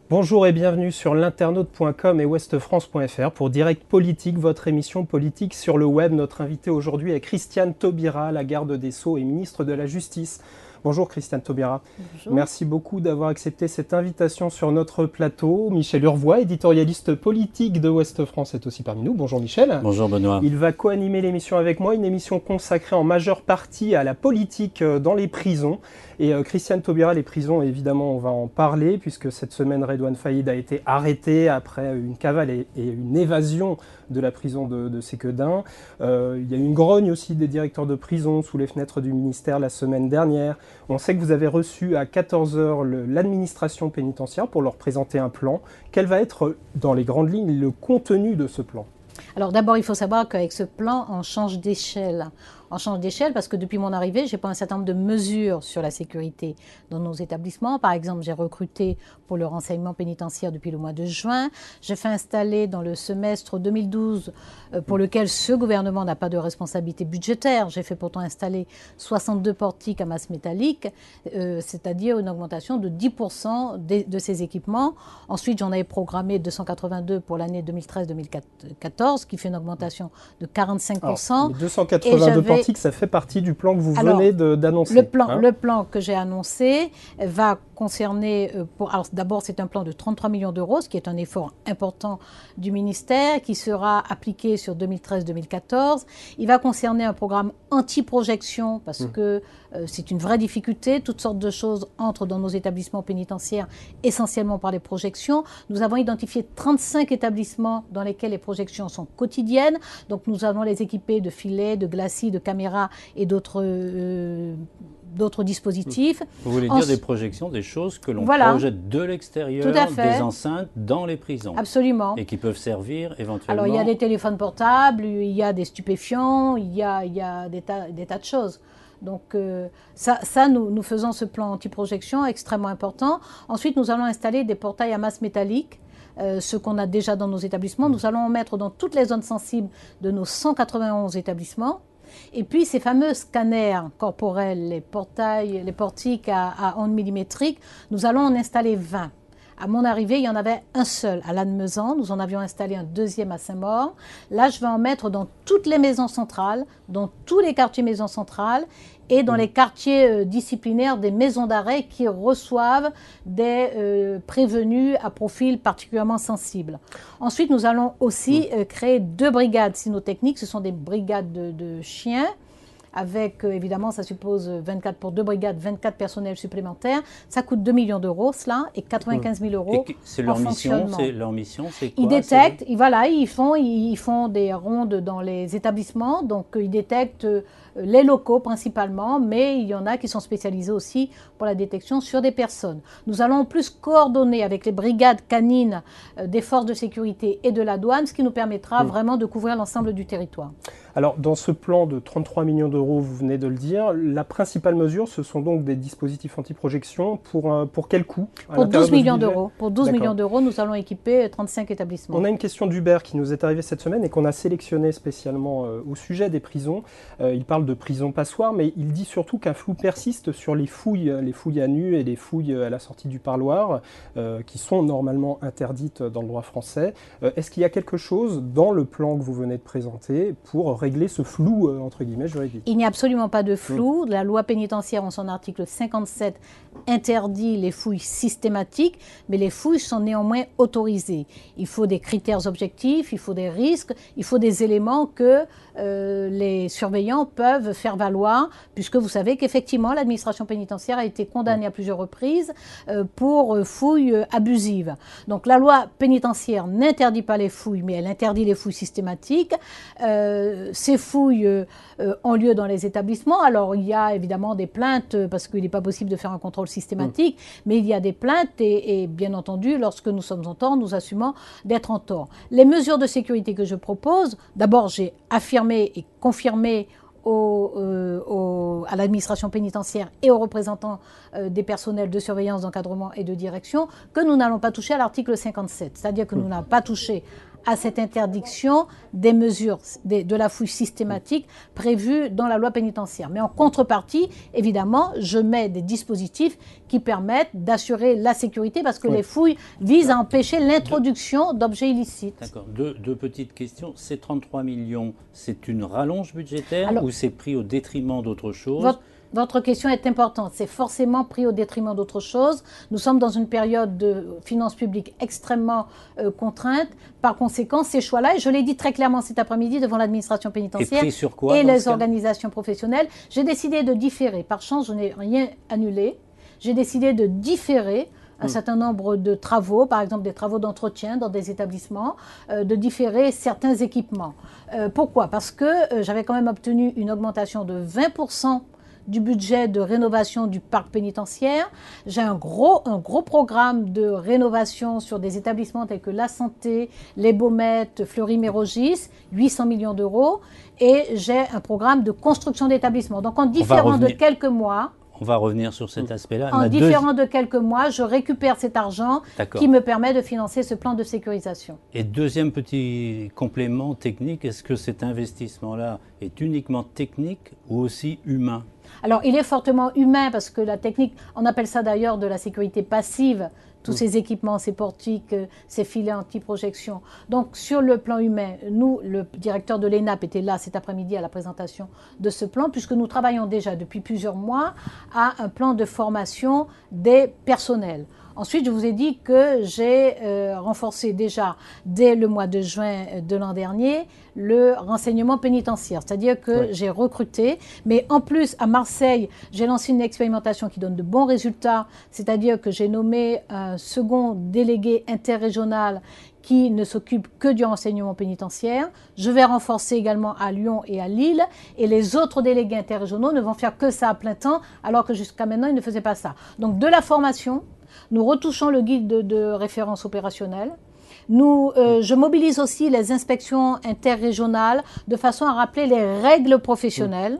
Bonjour et bienvenue sur l'internaute.com et ouestfrance.fr pour Direct Politique, votre émission politique sur le web. Notre invité aujourd'hui est Christiane Taubira, la garde des Sceaux et ministre de la Justice. Bonjour Christiane Taubira. Bonjour. Merci beaucoup d'avoir accepté cette invitation sur notre plateau. Michel Urvois, éditorialiste politique de Ouest France, est aussi parmi nous. Bonjour Michel. Bonjour Benoît. Il va co-animer l'émission avec moi, une émission consacrée en majeure partie à la politique dans les prisons. Et Christiane Taubira, les prisons, évidemment, on va en parler, puisque cette semaine, Redouane Faïd a été arrêté après une cavale et une évasion de la prison de Séquedin. Il y a eu une grogne aussi des directeurs de prison sous les fenêtres du ministère la semaine dernière. On sait que vous avez reçu à 14h l'administration pénitentiaire pour leur présenter un plan. Quel va être, dans les grandes lignes, le contenu de ce plan ? Alors d'abord, il faut savoir qu'avec ce plan, on change d'échelle. On change d'échelle parce que depuis mon arrivée, j'ai pris un certain nombre de mesures sur la sécurité dans nos établissements. Par exemple, j'ai recruté pour le renseignement pénitentiaire depuis le mois de juin. J'ai fait installer dans le semestre 2012, pour lequel ce gouvernement n'a pas de responsabilité budgétaire, j'ai fait pourtant installer 62 portiques à masse métallique, c'est-à-dire une augmentation de 10% de ces équipements. Ensuite, j'en avais programmé 282 pour l'année 2013-2014, qui fait une augmentation de 45%. Alors, les 282 portiques, ça fait partie du plan que vous venez d'annoncer. Le plan que j'ai annoncé va concerner, d'abord c'est un plan de 33 millions d'euros, ce qui est un effort important du ministère, qui sera appliqué sur 2013-2014. Il va concerner un programme anti-projection, parce que c'est une vraie difficulté. Toutes sortes de choses entrent dans nos établissements pénitentiaires, essentiellement par les projections. Nous avons identifié 35 établissements dans lesquels les projections sont quotidiennes. Donc nous allons les équiper de filets, de glacis, de caméras et d'autres dispositifs. Vous voulez dire des projections, des choses que l'on projette de l'extérieur, des enceintes, dans les prisons. Absolument. Et qui peuvent servir éventuellement. Alors il y a des téléphones portables, il y a des stupéfiants, il y a des tas de choses. Donc nous faisons ce plan anti-projection extrêmement important. Ensuite, nous allons installer des portails à masse métallique, ce qu'on a déjà dans nos établissements. Nous allons en mettre dans toutes les zones sensibles de nos 191 établissements. Et puis ces fameux scanners corporels, les portiques à ondes millimétriques, nous allons en installer 20. À mon arrivée, il y en avait un seul à Lannemezan. Nous en avions installé un deuxième à Saint-Maur. Là, je vais en mettre dans toutes les maisons centrales, dans tous les quartiers maisons centrales et dans les quartiers disciplinaires des maisons d'arrêt qui reçoivent des prévenus à profil particulièrement sensible. Ensuite, nous allons aussi créer 2 brigades cynotechniques. Ce sont des brigades de chiens. Avec, évidemment, ça suppose 24 pour 2 brigades, 24 personnels supplémentaires. Ça coûte 2 millions d'euros, cela, et 95 000 euros en fonctionnement. Leur mission, c'est quoi? Ils détectent, ils font des rondes dans les établissements, donc ils détectent les locaux principalement, mais il y en a qui sont spécialisés aussi pour la détection sur des personnes. Nous allons en plus coordonner avec les brigades canines des forces de sécurité et de la douane, ce qui nous permettra vraiment de couvrir l'ensemble du territoire. Alors, dans ce plan de 33 millions d'euros, vous venez de le dire, la principale mesure, ce sont donc des dispositifs anti-projection pour quel coût? Pour 12 millions d'euros. Pour 12 millions d'euros, nous allons équiper 35 établissements. On a une question d'Hubert qui nous est arrivée cette semaine et qu'on a sélectionnée spécialement au sujet des prisons. Il parle de prisons passoires, mais il dit surtout qu'un flou persiste sur les fouilles à nu et les fouilles à la sortie du parloir, qui sont normalement interdites dans le droit français. Est-ce qu'il y a quelque chose dans le plan que vous venez de présenter pour régler ce flou, entre guillemets, juridique? Il n'y a absolument pas de flou. La loi pénitentiaire, en son article 57, interdit les fouilles systématiques, mais les fouilles sont néanmoins autorisées. Il faut des critères objectifs, il faut des risques, il faut des éléments que les surveillants peuvent faire valoir, puisque vous savez qu'effectivement, l'administration pénitentiaire a été condamnée à plusieurs reprises pour fouilles abusives. Donc la loi pénitentiaire n'interdit pas les fouilles, mais elle interdit les fouilles systématiques. Ces fouilles ont lieu dans les établissements. Alors il y a évidemment des plaintes, parce qu'il n'est pas possible de faire un contrôle systématique, mais il y a des plaintes et bien entendu, lorsque nous sommes en tort, nous assumons d'être en tort. Les mesures de sécurité que je propose, d'abord j'ai affirmé et confirmé à l'administration pénitentiaire et aux représentants des personnels de surveillance, d'encadrement et de direction que nous n'allons pas toucher à l'article 57. C'est-à-dire que nous n'allons pas toucher à cette interdiction des mesures de la fouille systématique prévues dans la loi pénitentiaire. Mais en contrepartie, évidemment, je mets des dispositifs qui permettent d'assurer la sécurité parce que les fouilles visent à empêcher l'introduction d'objets illicites. D'accord. Deux petites questions. Ces 33 millions, c'est une rallonge budgétaire ou c'est pris au détriment d'autre chose? Votre question est importante. C'est forcément pris au détriment d'autre chose. Nous sommes dans une période de finances publiques extrêmement contrainte. Par conséquent, ces choix-là, et je l'ai dit très clairement cet après-midi devant l'administration pénitentiaire et les organisations professionnelles, j'ai décidé de différer. Par chance, je n'ai rien annulé. J'ai décidé de différer un certain nombre de travaux, par exemple des travaux d'entretien dans des établissements, de différer certains équipements. Pourquoi? Parce que j'avais quand même obtenu une augmentation de 20% du budget de rénovation du parc pénitentiaire. J'ai un gros programme de rénovation sur des établissements tels que La Santé, les Baumettes, Fleury-Mérogis, 800 millions d'euros. Et j'ai un programme de construction d'établissements. Donc en différant de quelques mois... On va revenir sur cet aspect-là. En différant de quelques mois, je récupère cet argent qui me permet de financer ce plan de sécurisation. Et deuxième petit complément technique, est-ce que cet investissement-là est uniquement technique ou aussi humain? Alors, il est fortement humain parce que la technique, on appelle ça d'ailleurs de la sécurité passive, tous ces équipements, ces portiques, ces filets anti-projection. Donc, sur le plan humain, nous, le directeur de l'ENAP était là cet après-midi à la présentation de ce plan, puisque nous travaillons déjà depuis plusieurs mois à un plan de formation des personnels. Ensuite, je vous ai dit que j'ai renforcé déjà, dès le mois de juin de l'an dernier, le renseignement pénitentiaire. C'est-à-dire que j'ai recruté, mais en plus, à Marseille, j'ai lancé une expérimentation qui donne de bons résultats. C'est-à-dire que j'ai nommé un second délégué interrégional qui ne s'occupe que du renseignement pénitentiaire. Je vais renforcer également à Lyon et à Lille. Et les autres délégués interrégionaux ne vont faire que ça à plein temps, alors que jusqu'à maintenant, ils ne faisaient pas ça. Donc, de la formation, nous retouchons le guide de référence opérationnelle. Je mobilise aussi les inspections interrégionales de façon à rappeler les règles professionnelles.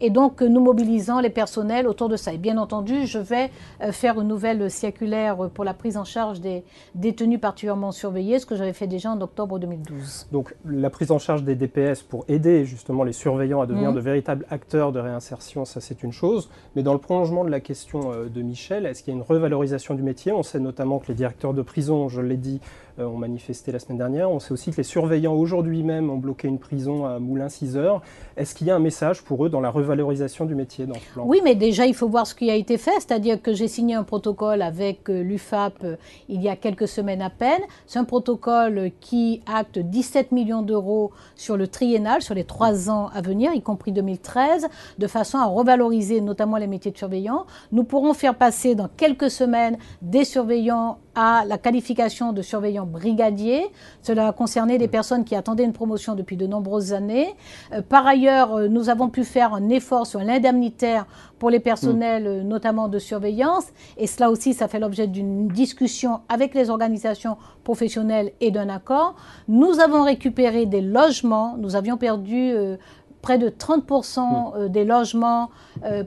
Et donc, nous mobilisons les personnels autour de ça. Et bien entendu, je vais faire une nouvelle circulaire pour la prise en charge des détenus particulièrement surveillés, ce que j'avais fait déjà en octobre 2012. Donc, la prise en charge des DPS pour aider justement les surveillants à devenir de véritables acteurs de réinsertion, ça c'est une chose. Mais dans le prolongement de la question de Michel, est-ce qu'il y a une revalorisation du métier? On sait notamment que les directeurs de prison, je l'ai dit, ont manifesté la semaine dernière. On sait aussi que les surveillants aujourd'hui même ont bloqué une prison à Moulins-6 Est-ce qu'il y a un message pour eux dans la revalorisation du métier dans ce plan? Oui, mais déjà, il faut voir ce qui a été fait. C'est-à-dire que j'ai signé un protocole avec l'UFAP il y a quelques semaines à peine. C'est un protocole qui acte 17 millions d'euros sur le triennal, sur les 3 ans à venir, y compris 2013, de façon à revaloriser notamment les métiers de surveillants. Nous pourrons faire passer dans quelques semaines des surveillants à la qualification de surveillant brigadier. Cela a concerné des personnes qui attendaient une promotion depuis de nombreuses années. Par ailleurs, nous avons pu faire un effort sur l'indemnitaire pour les personnels, notamment de surveillance. Et cela aussi, ça fait l'objet d'une discussion avec les organisations professionnelles et d'un accord. Nous avons récupéré des logements. Nous avions perdu près de 30% des logements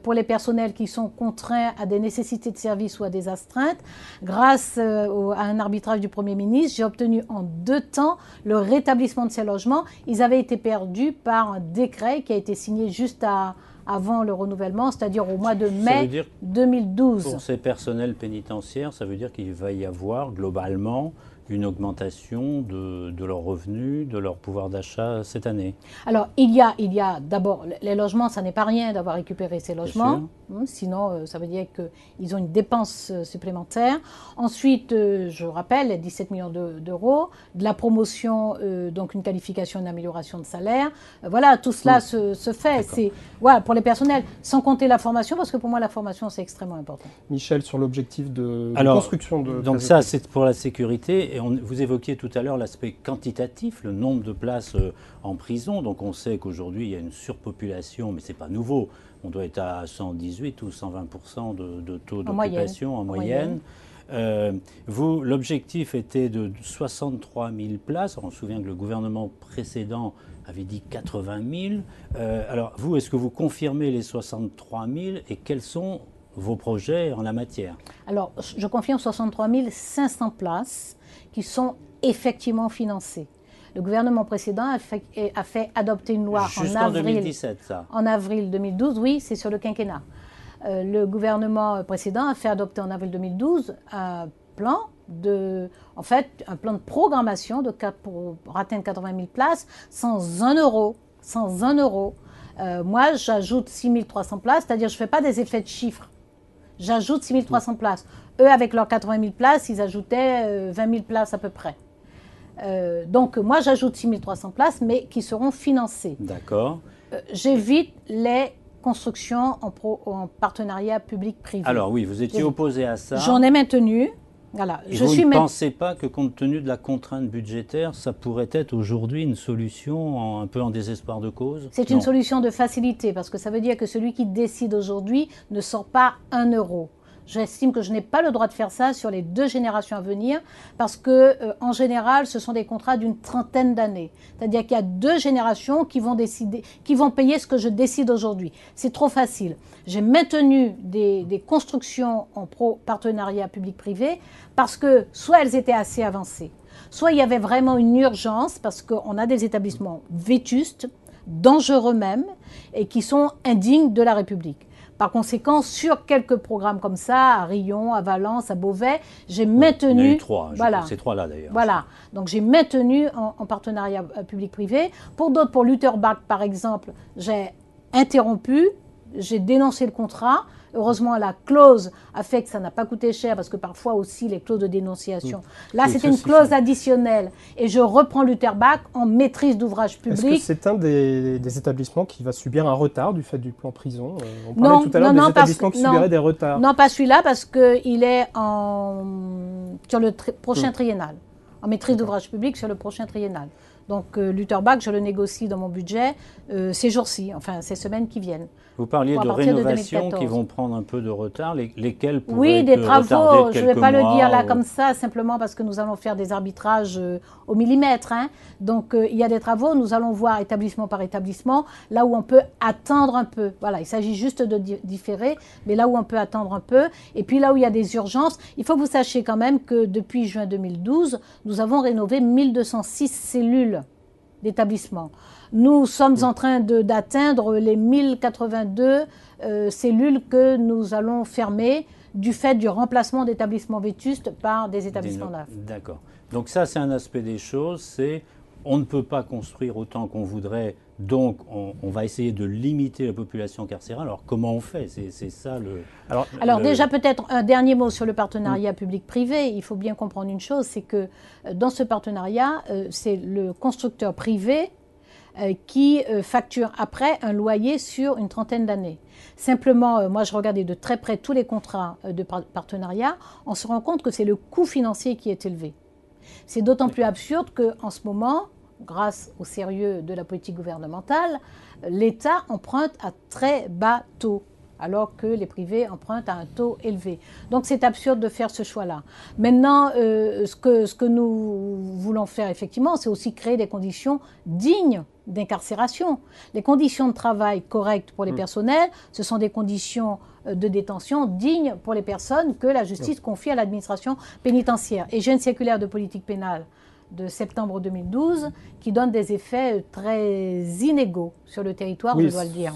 pour les personnels qui sont contraints à des nécessités de service ou à des astreintes. Grâce à un arbitrage du Premier ministre, j'ai obtenu en 2 temps le rétablissement de ces logements. Ils avaient été perdus par un décret qui a été signé juste avant le renouvellement, c'est-à-dire au mois de mai 2012. Pour ces personnels pénitentiaires, ça veut dire qu'il va y avoir globalement une augmentation de leurs revenus, de leur pouvoir d'achat cette année? Alors, il y a d'abord, les logements, ça n'est pas rien d'avoir récupéré ces logements. Sinon, ça veut dire qu'ils ont une dépense supplémentaire. Ensuite, je rappelle, les 17 millions d'euros, de la promotion, donc une qualification, une amélioration de salaire. Voilà, tout cela se fait. C'est, voilà, pour les personnels, sans compter la formation, parce que pour moi, la formation, c'est extrêmement important. Michel, sur l'objectif de construction de... Donc ça, c'est pour la sécurité. Et vous évoquiez tout à l'heure l'aspect quantitatif, le nombre de places en prison. Donc on sait qu'aujourd'hui, il y a une surpopulation, mais ce n'est pas nouveau. On doit être à 118 ou 120% de taux d'occupation en moyenne. L'objectif était de 63 000 places. On se souvient que le gouvernement précédent avait dit 80 000. Alors vous, est-ce que vous confirmez les 63 000 et quels sont vos projets en la matière? Alors, je confirme 63 500 places qui sont effectivement financées. Le gouvernement précédent a fait adopter une loi Jusqu'en 2017, ça. En avril 2012, oui, c'est sur le quinquennat. Le gouvernement précédent a fait adopter en avril 2012 un plan un plan de programmation pour atteindre 80 000 places sans 1 euro. Sans 1 euro. Moi, j'ajoute 6 300 places, c'est-à-dire je ne fais pas des effets de chiffres. J'ajoute 6 300 places. Eux, avec leurs 80 000 places, ils ajoutaient 20 000 places à peu près. Donc, moi, j'ajoute 6 300 places, mais qui seront financées. D'accord. J'évite les constructions en partenariat public-privé. Alors oui, vous étiez opposé à ça. J'en ai maintenu. Voilà. Et vous ne pensez pas que, compte tenu de la contrainte budgétaire, ça pourrait être aujourd'hui une solution un peu en désespoir de cause? C'est une solution de facilité, parce que ça veut dire que celui qui décide aujourd'hui ne sort pas 1 euro. J'estime que je n'ai pas le droit de faire ça sur les 2 générations à venir, parce que en général, ce sont des contrats d'une trentaine d'années. C'est-à-dire qu'il y a 2 générations qui vont payer ce que je décide aujourd'hui. C'est trop facile. J'ai maintenu des constructions en partenariat public-privé parce que soit elles étaient assez avancées, soit il y avait vraiment une urgence parce qu'on a des établissements vétustes, dangereux même, et qui sont indignes de la République. Par conséquent, sur quelques programmes comme ça, à Riom, à Valence, à Beauvais, j'ai maintenu... Il y en a eu 3, voilà, ces 3-là d'ailleurs. Voilà, donc j'ai maintenu en partenariat public-privé. Pour d'autres, pour Lutterbach par exemple, j'ai interrompu, j'ai dénoncé le contrat. Heureusement, la clause a fait que ça n'a pas coûté cher, parce que parfois aussi les clauses de dénonciation. Là, c'était une clause additionnelle. Et je reprends Lutterbach en maîtrise d'ouvrage public. Est-ce que c'est un des établissements qui va subir un retard du fait du plan prison? On parlait tout à l'heure des établissements qui subiraient des retards. Non, pas celui-là, parce qu'il est sur le prochain triennal. En maîtrise d'ouvrage public sur le prochain triennal. Donc Lutterbach, je le négocie dans mon budget ces jours-ci, enfin ces semaines qui viennent. Vous parliez de rénovations qui vont prendre un peu de retard, lesquelles pourraient Oui, des travaux, je ne vais pas le dire là ou... comme ça, simplement parce que nous allons faire des arbitrages au millimètre. Hein. Donc il y a des travaux, nous allons voir établissement par établissement, là où on peut attendre un peu. Voilà, il s'agit juste de différer, mais là où on peut attendre un peu. Et puis là où il y a des urgences, il faut que vous sachiez quand même que depuis juin 2012, nous avons rénové 1206 cellules d'établissement. Nous sommes en train d'atteindre les 1082 cellules que nous allons fermer du fait du remplacement d'établissements vétustes par des établissements neufs. D'accord. Donc ça, c'est un aspect des choses, c'est on ne peut pas construire autant qu'on voudrait, donc on va essayer de limiter la population carcérale. Alors comment on fait? C'est ça le... Alors déjà peut-être un dernier mot sur le partenariat public-privé. Il faut bien comprendre une chose, c'est que dans ce partenariat, c'est le constructeur privé qui facture après un loyer sur une trentaine d'années. Simplement, moi je regardais de très près tous les contrats de partenariat, on se rend compte que c'est le coût financier qui est élevé. C'est d'autant plus absurde qu'en ce moment, grâce au sérieux de la politique gouvernementale, l'État emprunte à très bas taux, alors que les privés empruntent à un taux élevé. Donc c'est absurde de faire ce choix-là. Maintenant, ce que nous voulons faire effectivement, c'est aussi créer des conditions dignes d'incarcération. Les conditions de travail correctes pour les personnels, ce sont des conditions de détention dignes pour les personnes que la justice confie à l'administration pénitentiaire. Et j'ai une circulaire de politique pénale de septembre 2012 qui donne des effets très inégaux sur le territoire, je dois le dire.